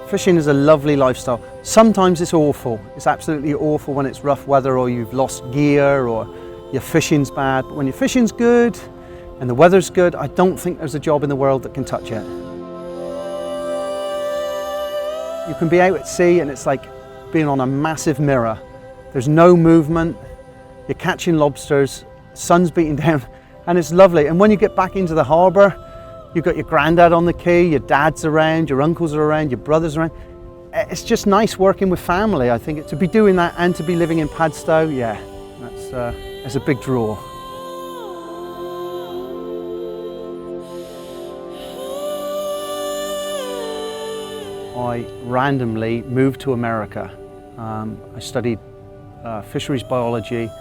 Fishing is a lovely lifestyle. Sometimes it's awful. It's absolutely awful when it's rough weather or you've lost gear or your fishing's bad. But when your fishing's good and the weather's good, I don't think there's a job in the world that can touch it. You can be out at sea and it's like being on a massive mirror. There's no movement, you're catching lobsters, sun's beating down, and it's lovely. And when you get back into the harbour, you've got your granddad on the quay, your dad's around, your uncles are around, your brothers are around. It's just nice working with family. I think to be doing that and to be living in Padstow, yeah, that's a big draw. I randomly moved to America. I studied fisheries biology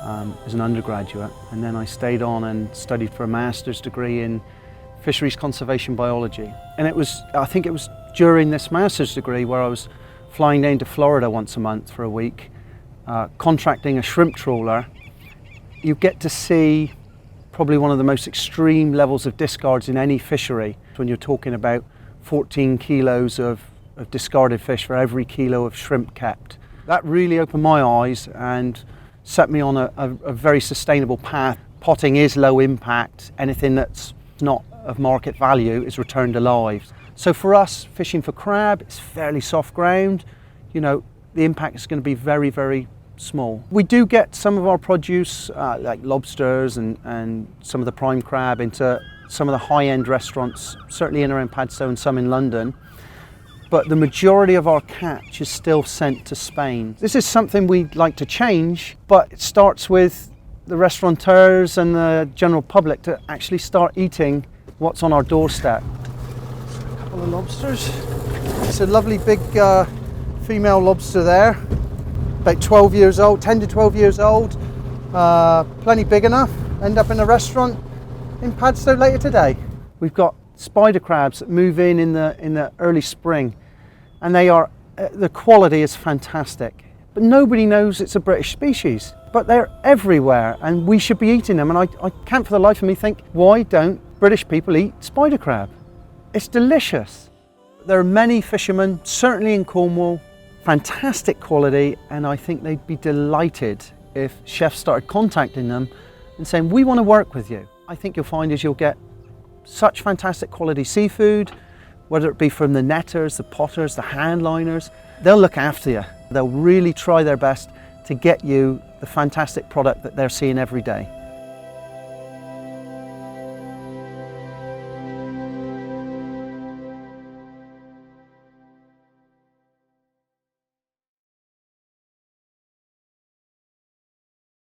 as an undergraduate, and then I stayed on and studied for a master's degree in fisheries conservation biology. And I think it was during this master's degree where I was flying down to Florida once a month for a week, contracting a shrimp trawler. You get to see probably one of the most extreme levels of discards in any fishery when you're talking about 14 kilos of discarded fish for every kilo of shrimp kept. That really opened my eyes and set me on a very sustainable path. Potting is low impact. Anything that's not of market value is returned alive. So for us, fishing for crab, it's fairly soft ground. You know, the impact is going to be very, very small. We do get some of our produce, like lobsters and some of the prime crab, into some of the high-end restaurants, certainly in around Padstow and some in London. But the majority of our catch is still sent to Spain. This is something we'd like to change, but it starts with the restaurateurs and the general public to actually start eating what's on our doorstep. A couple of lobsters. It's a lovely big female lobster there, about 12 years old, 10 to 12 years old, plenty big enough, end up in a restaurant in Padstow later today. We've got spider crabs that move in the early spring, and the quality is fantastic. But nobody knows it's a British species, but they're everywhere and we should be eating them. And I can't for the life of me think, why don't British people eat spider crab? It's delicious. There are many fishermen, certainly in Cornwall, fantastic quality, and I think they'd be delighted if chefs started contacting them and saying, we want to work with you. I think you'll find is you'll get such fantastic quality seafood, whether it be from the netters, the potters, the handliners. They'll look after you. They'll really try their best to get you the fantastic product that they're seeing every day.